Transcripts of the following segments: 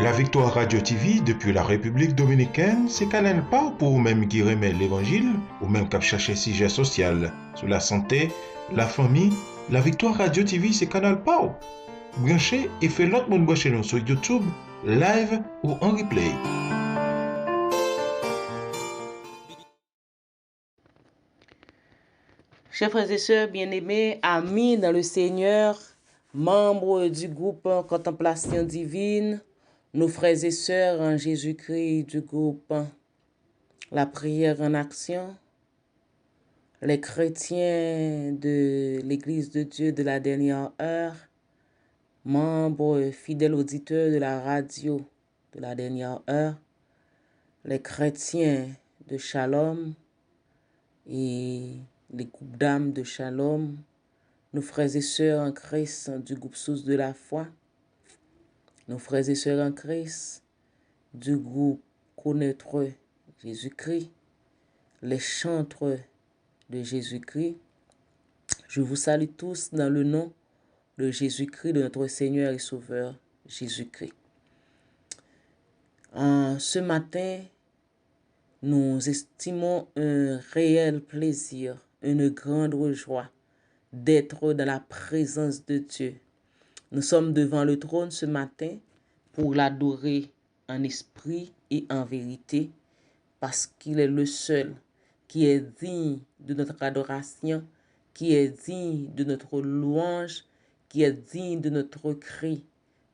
La Victoire Radio TV depuis la République Dominicaine, c'est Canal pas pour même qui remet l'évangile ou même qui chercher sujet social sur la santé, la famille. La Victoire Radio TV, c'est Canal pas. Branchez et fait l'autre monde brancher nous sur YouTube, live ou en replay. Chers frères et sœurs bien-aimés, amis dans le Seigneur, membres du groupe Contemplation Divine, nos frères et sœurs en Jésus-Christ du groupe La Prière en Action, les chrétiens de l'Église de Dieu de la dernière heure, membres fidèles auditeurs de la radio de la dernière heure, les chrétiens de Shalom et les groupes d'âmes de Shalom, nos frères et sœurs en Christ du groupe Source de la foi, nos frères et sœurs en Christ du groupe Connaître Jésus-Christ, les chantres de Jésus-Christ. Je vous salue tous dans le nom de Jésus-Christ, de notre Seigneur et Sauveur Jésus-Christ. Ce matin, nous estimons un réel plaisir, une grande joie d'être dans la présence de Dieu. Nous sommes devant le trône ce matin pour l'adorer en esprit et en vérité, parce qu'il est le seul qui est digne de notre adoration, qui est digne de notre louange, qui est digne de notre cri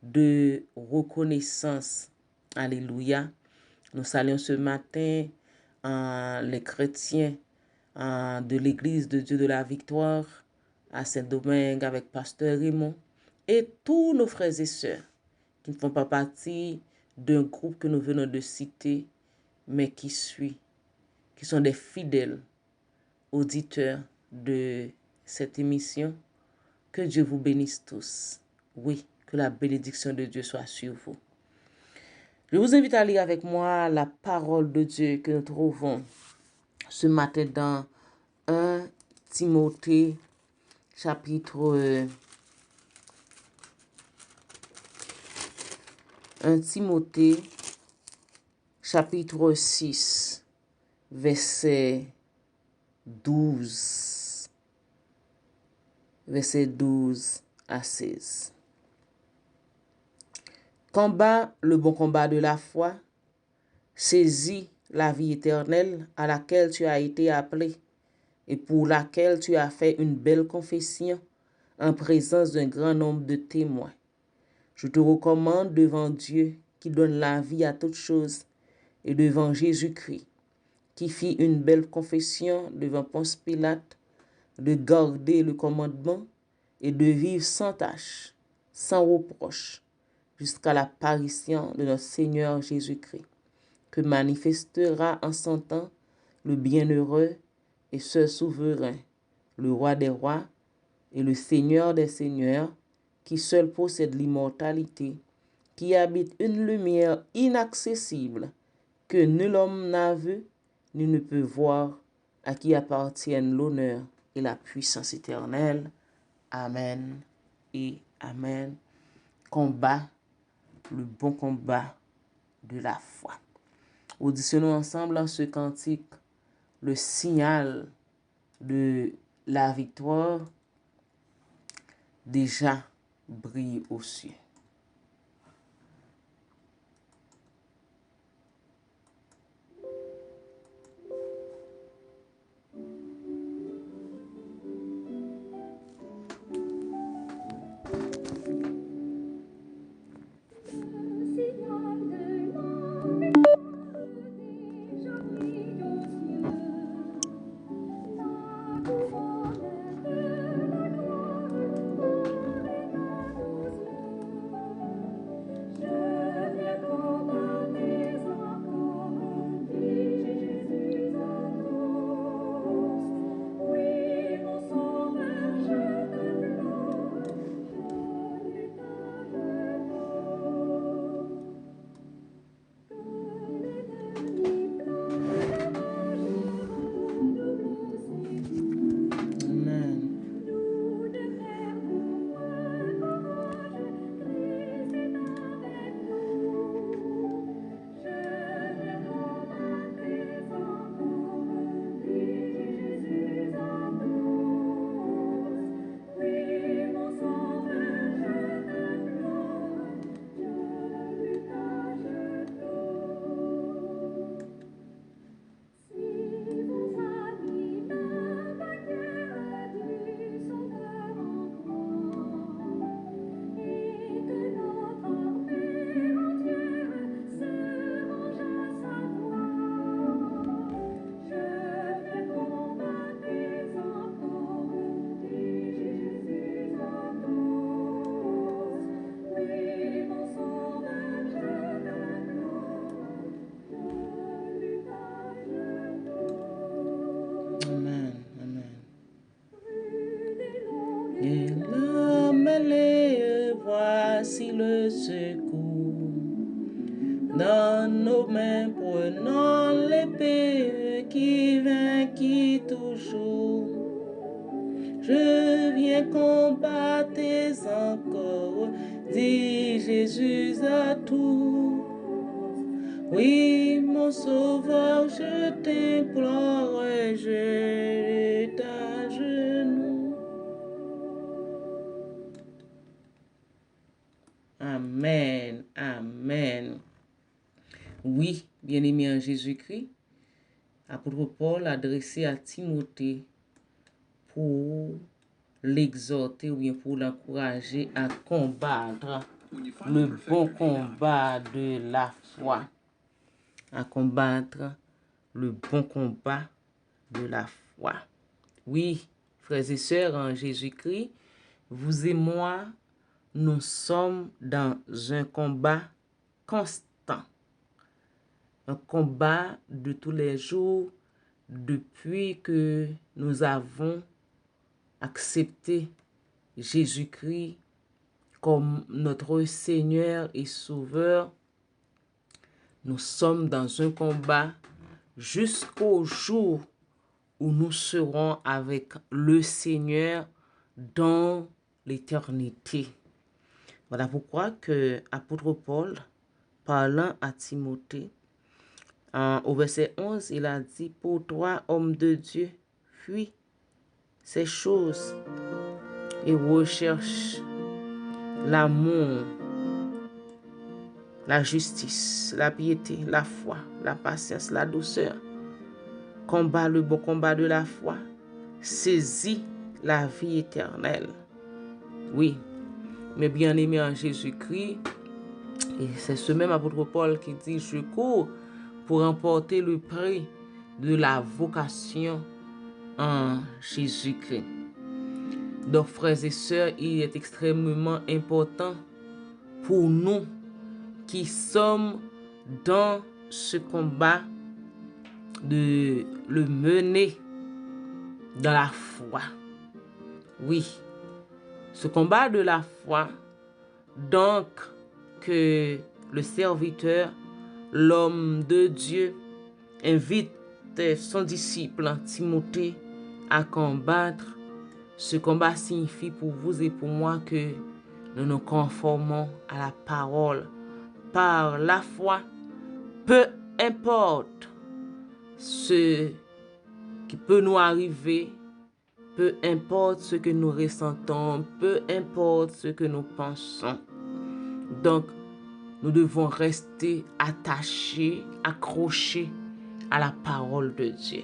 de reconnaissance. Alléluia. Nous saluons ce matin les chrétiens de l'Église de Dieu de la Victoire à Saint-Domingue avec Pasteur Raymond et tous nos frères et sœurs qui ne font pas partie d'un groupe que nous venons de citer, mais qui sont des fidèles auditeurs de cette émission. Que Dieu vous bénisse tous. Oui, que la bénédiction de Dieu soit sur vous. Je vous invite à lire avec moi la parole de Dieu que nous trouvons ce matin dans 1 Timothée, chapitre 6, verset 12 à 16. Combat le bon combat de la foi, saisis la vie éternelle à laquelle tu as été appelé et pour laquelle tu as fait une belle confession en présence d'un grand nombre de témoins. Je te recommande devant Dieu qui donne la vie à toutes choses et devant Jésus-Christ qui fit une belle confession devant Ponce Pilate de garder le commandement et de vivre sans tâche, sans reproche, jusqu'à l'apparition de notre Seigneur Jésus-Christ, que manifestera en son temps le bienheureux et seul souverain, le roi des rois et le Seigneur des seigneurs, qui seul possède l'immortalité, qui habite une lumière inaccessible, que nul homme n'a vu, ni ne peut voir, à qui appartiennent l'honneur et la puissance éternelle. Amen et Amen. Combat, le bon combat de la foi. Auditionnons ensemble en ce cantique le signal de la victoire déjà brille aux cieux. le secours. Dans nos mains prenons l'épée qui vainquit toujours. Je viens combattre encore, dit Jésus à tout. Oui, mon sauveur, je t'implore, je à genoux. Amen, amen. Oui, bien-aimé en Jésus-Christ, apôtre Paul adressé à Timothée pour l'exhorter ou bien pour l'encourager à combattre le bon combat de la foi. À combattre le bon combat de la foi. Oui, frères et sœurs en Jésus-Christ, vous et moi, nous sommes dans un combat constant. Un combat de tous les jours depuis que nous avons accepté Jésus-Christ comme notre Seigneur et Sauveur. Nous sommes dans un combat jusqu'au jour où nous serons avec le Seigneur dans l'éternité. Voilà pourquoi que apôtre Paul, parlant à Timothée, au verset 11, il a dit, pour toi, homme de Dieu, fuis ces choses et recherche l'amour, la justice, la piété, la foi, la patience, la douceur. Combat le bon combat de la foi. Saisis la vie éternelle. Oui, mes bien-aimés en Jésus-Christ, et c'est ce même apôtre Paul qui dit, je cours pour remporter le prix de la vocation en Jésus-Christ. Donc, frères et sœurs, il est extrêmement important pour nous qui sommes dans ce combat de le mener dans la foi. Oui, ce combat de la foi, donc que le serviteur, l'homme de Dieu, invite son disciple Timothée à combattre. Ce combat signifie pour vous et pour moi que nous nous conformons à la parole par la foi, peu importe ce qui peut nous arriver, peu importe ce que nous ressentons, peu importe ce que nous pensons. Donc, nous devons rester attachés, accrochés à la parole de Dieu.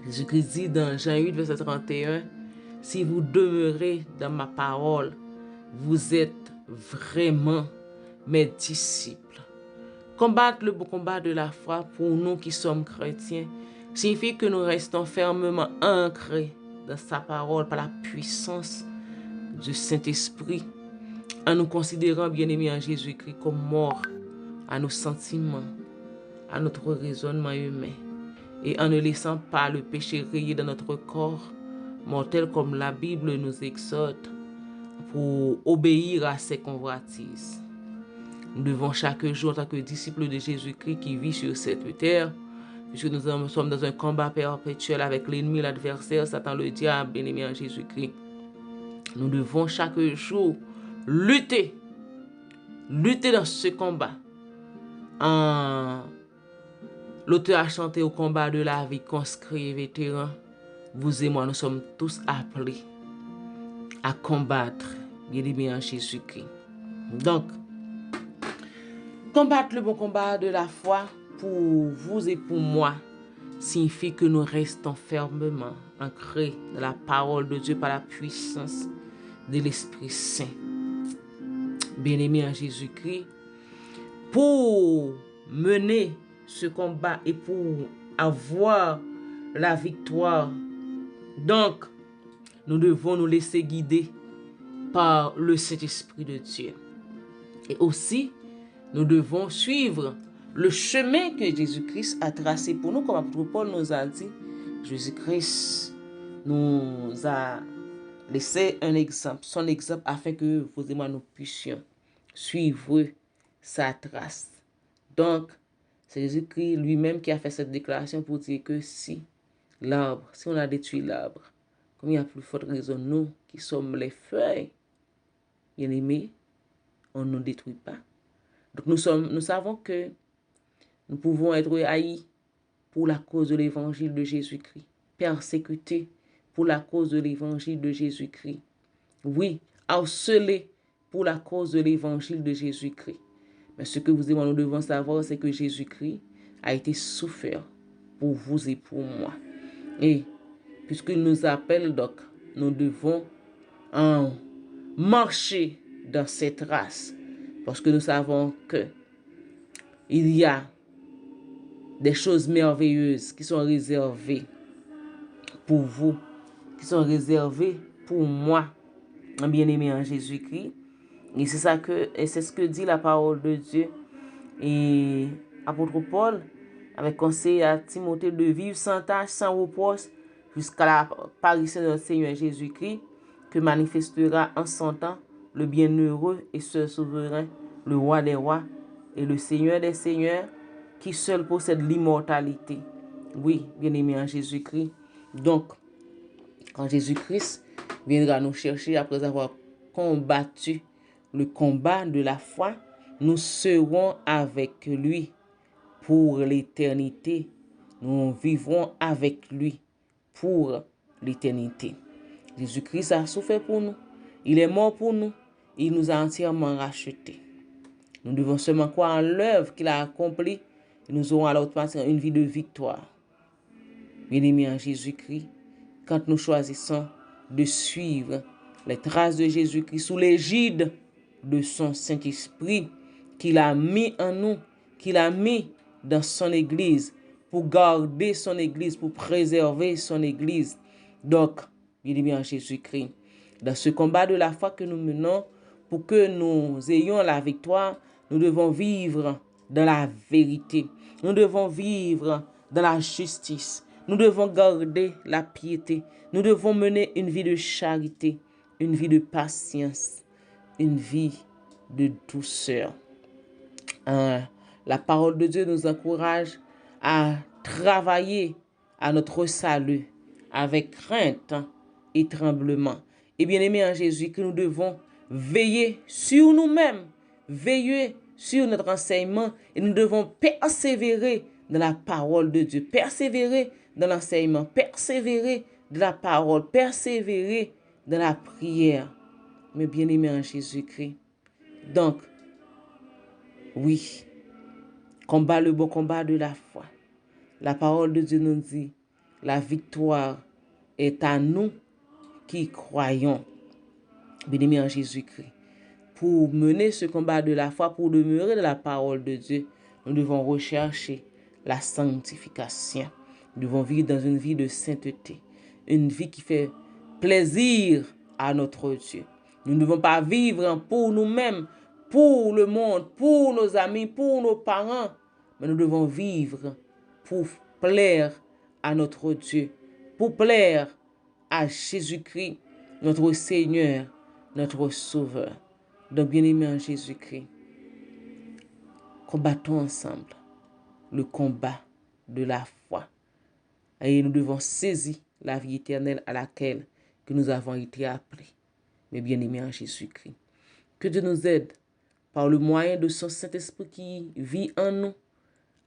Jésus-Christ dit dans Jean 8, verset 31, « Si vous demeurez dans ma parole, vous êtes vraiment mes disciples. » Combattre le bon combat de la foi pour nous qui sommes chrétiens signifie que nous restons fermement ancrés dans sa parole par la puissance du Saint-Esprit, en nous considérant bien-aimés en Jésus-Christ comme morts à nos sentiments, à notre raisonnement humain, et en ne laissant pas le péché rayer dans notre corps mortel comme la Bible nous exhorte pour obéir à ses convoitises. Nous devons chaque jour, en tant que disciples de Jésus-Christ qui vit sur cette terre, puisque nous sommes dans un combat perpétuel avec l'ennemi, l'adversaire, Satan, le diable, bien-aimé en Jésus-Christ. Nous devons chaque jour lutter dans ce combat. L'auteur a chanté au combat de la vie, conscrit et vétéran. Vous et moi, nous sommes tous appelés à combattre, bien-aimé en Jésus-Christ. Donc, combattre le bon combat de la foi pour vous et pour moi signifie que nous restons fermement ancrés dans la parole de Dieu par la puissance de l'Esprit Saint. Bien-aimé en Jésus-Christ, pour mener ce combat et pour avoir la victoire, donc nous devons nous laisser guider par le Saint-Esprit de Dieu. Et aussi, nous devons suivre le chemin que Jésus-Christ a tracé pour nous, comme apôtre Paul nous a dit. Jésus-Christ nous a laissé un exemple, son exemple, afin que vous et moi nous puissions suivre sa trace. Donc, c'est Jésus-Christ lui-même qui a fait cette déclaration pour dire que si on a détruit l'arbre, comme il y a plus forte raison, nous qui sommes les feuilles, bien aimés, on ne nous détruit pas. Donc nous savons que nous pouvons être haïs pour la cause de l'évangile de Jésus-Christ, persécutés pour la cause de l'évangile de Jésus-Christ. Oui, harcelés pour la cause de l'évangile de Jésus-Christ. Mais ce que vous et moi, nous devons savoir, c'est que Jésus-Christ a été souffert pour vous et pour moi. Et puisqu'il nous appelle, donc, nous devons marcher dans cette race. Parce que nous savons que il y a des choses merveilleuses qui sont réservées pour vous, qui sont réservées pour moi, un bien-aimé en Jésus-Christ. Et c'est ce que dit la parole de Dieu. Et apôtre Paul avait conseillé à Timothée de vivre sans tâche, sans reproche, jusqu'à l'apparition de notre Seigneur Jésus-Christ, que manifestera en son temps le bienheureux et seul souverain, le roi des rois et le Seigneur des seigneurs, qui seul possède l'immortalité. Oui, bien-aimé en Jésus-Christ. Donc, quand Jésus-Christ viendra nous chercher après avoir combattu le combat de la foi, nous serons avec lui pour l'éternité. Nous vivrons avec lui pour l'éternité. Jésus-Christ a souffert pour nous. Il est mort pour nous. Il nous a entièrement rachetés. Nous devons seulement croire en l'œuvre qu'il a accomplie. Et nous aurons alors une vie de victoire. Bien-aimés en Jésus-Christ, quand nous choisissons de suivre les traces de Jésus-Christ sous l'égide de son Saint-Esprit qu'il a mis en nous, qu'il a mis dans son Église, pour garder son Église, pour préserver son Église. Donc, bien-aimés en Jésus-Christ, dans ce combat de la foi que nous menons, pour que nous ayons la victoire, nous devons vivre dans la vérité. Nous devons vivre dans la justice. Nous devons garder la piété. Nous devons mener une vie de charité, une vie de patience, une vie de douceur. La parole de Dieu nous encourage à travailler à notre salut avec crainte et tremblement. Et bien aimé en Jésus, que nous devons veiller sur nous-mêmes, veiller sur notre enseignement et nous devons persévérer dans la parole de Dieu, persévérer dans l'enseignement, persévérer dans la parole, persévérer dans la prière. Mais bien aimé en Jésus-Christ. Donc, oui, combat le bon combat de la foi. La parole de Dieu nous dit, la victoire est à nous qui croyons. Bien-aimés en Jésus-Christ. Pour mener ce combat de la foi, pour demeurer dans la parole de Dieu, nous devons rechercher la sanctification. Nous devons vivre dans une vie de sainteté, une vie qui fait plaisir à notre Dieu. Nous ne devons pas vivre pour nous-mêmes, pour le monde, pour nos amis, pour nos parents, mais nous devons vivre pour plaire à notre Dieu, pour plaire à Jésus-Christ, notre Seigneur, notre Sauveur. Donc, bien-aimés en Jésus-Christ, combattons ensemble le combat de la foi. Et nous devons saisir la vie éternelle à laquelle que nous avons été appelés. Mais bien-aimés en Jésus-Christ, que Dieu nous aide par le moyen de son Saint-Esprit qui vit en nous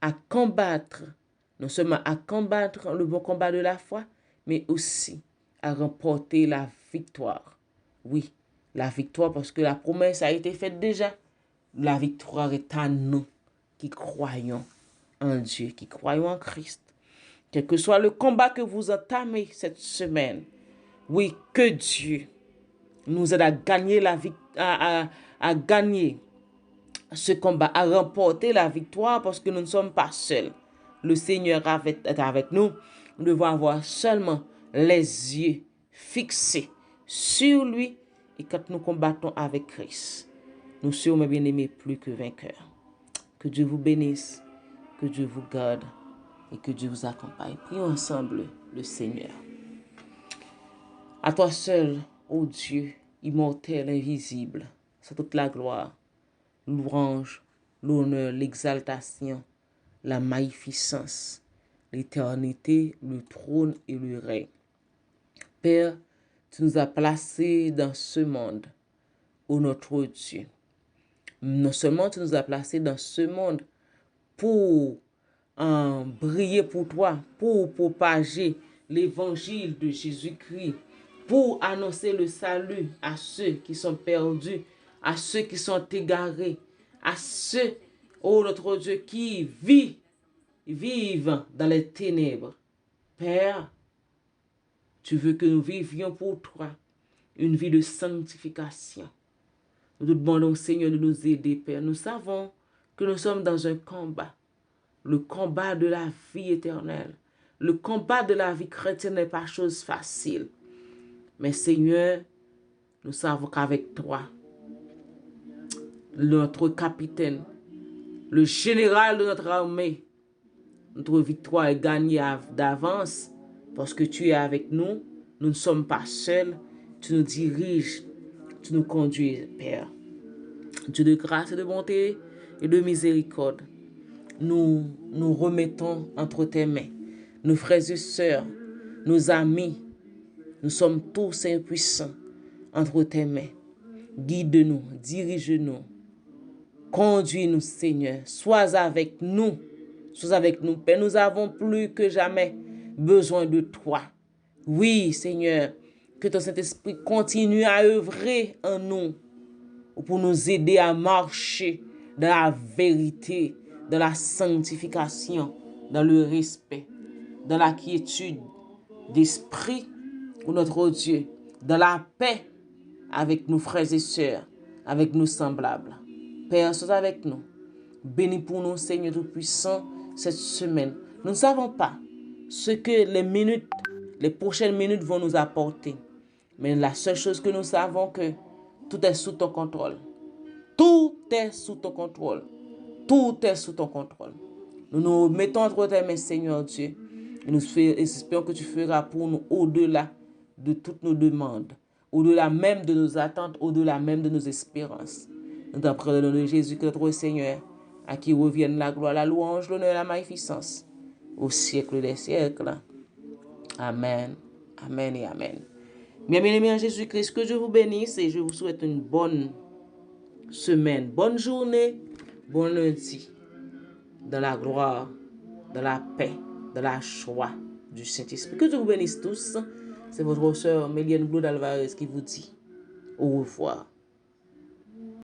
à combattre, non seulement à combattre le bon combat de la foi, mais aussi à remporter la victoire. Oui, la victoire parce que la promesse a été faite déjà. La victoire est à nous qui croyons en Dieu, qui croyons en Christ. Quel que soit le combat que vous entamez cette semaine, oui, que Dieu nous aide à gagner à gagner ce combat, à remporter la victoire parce que nous ne sommes pas seuls. Le Seigneur est avec nous. Nous devons avoir seulement les yeux fixés sur lui et quand nous combattons avec Christ, nous serons, mes bien-aimés, plus que vainqueurs. Que Dieu vous bénisse, que Dieu vous garde et que Dieu vous accompagne. Prions ensemble le Seigneur. À toi seul, ô Dieu, immortel, invisible, c'est toute la gloire, louange, l'honneur, l'exaltation, la magnificence, l'éternité, le trône et le règne. Père, tu nous as placés dans ce monde, ô notre Dieu. Non seulement tu nous as placés dans ce monde pour briller pour toi, pour propager l'évangile de Jésus-Christ, pour annoncer le salut à ceux qui sont perdus, à ceux qui sont égarés, à ceux, ô notre Dieu, qui vivent dans les ténèbres. Père, tu veux que nous vivions pour toi une vie de sanctification. Nous te demandons, Seigneur, de nous aider, Père. Nous savons que nous sommes dans un combat. Le combat de la vie éternelle. Le combat de la vie chrétienne n'est pas chose facile. Mais Seigneur, nous savons qu'avec toi, notre capitaine, le général de notre armée, notre victoire est gagnée d'avance parce que tu es avec nous. Nous ne sommes pas seuls. Tu nous diriges, tu nous conduis, Père. Dieu de grâce et de bonté et de miséricorde, nous remettons entre tes mains nos frères et sœurs, nos amis. Nous sommes tous impuissants entre tes mains. Guide-nous, dirige-nous, conduis-nous, Seigneur. Sois avec nous, Père. Nous avons plus que jamais besoin de toi. Oui, Seigneur, que ton Saint-Esprit continue à œuvrer en nous pour nous aider à marcher dans la vérité, dans la sanctification, dans le respect, dans la quiétude d'esprit pour notre Dieu, dans la paix avec nos frères et sœurs, avec nos semblables. Père, sois avec nous. Bénis pour nous, Seigneur Tout-Puissant, cette semaine. Nous ne savons pas ce que les prochaines minutes vont nous apporter. Mais la seule chose que nous savons, que tout est sous ton contrôle. Tout est sous ton contrôle. Tout est sous ton contrôle. Nous nous mettons entre tes mains, Seigneur Dieu. Et nous espérons que tu feras pour nous au-delà de toutes nos demandes, au-delà même de nos attentes, au-delà même de nos espérances. Nous t'en prions dans le nom de Jésus, que notre Seigneur, à qui revienne la gloire, la louange, l'honneur et la magnificence, au siècle des siècles. Amen, amen et amen. Bien-aimés en Jésus-Christ, que Dieu vous bénisse et je vous souhaite une bonne semaine, bonne journée, bon lundi, dans la gloire, dans la paix, dans la joie du Saint-Esprit. Que Dieu vous bénisse tous. C'est votre sœur Méliane Blou d'Alvarez qui vous dit au revoir.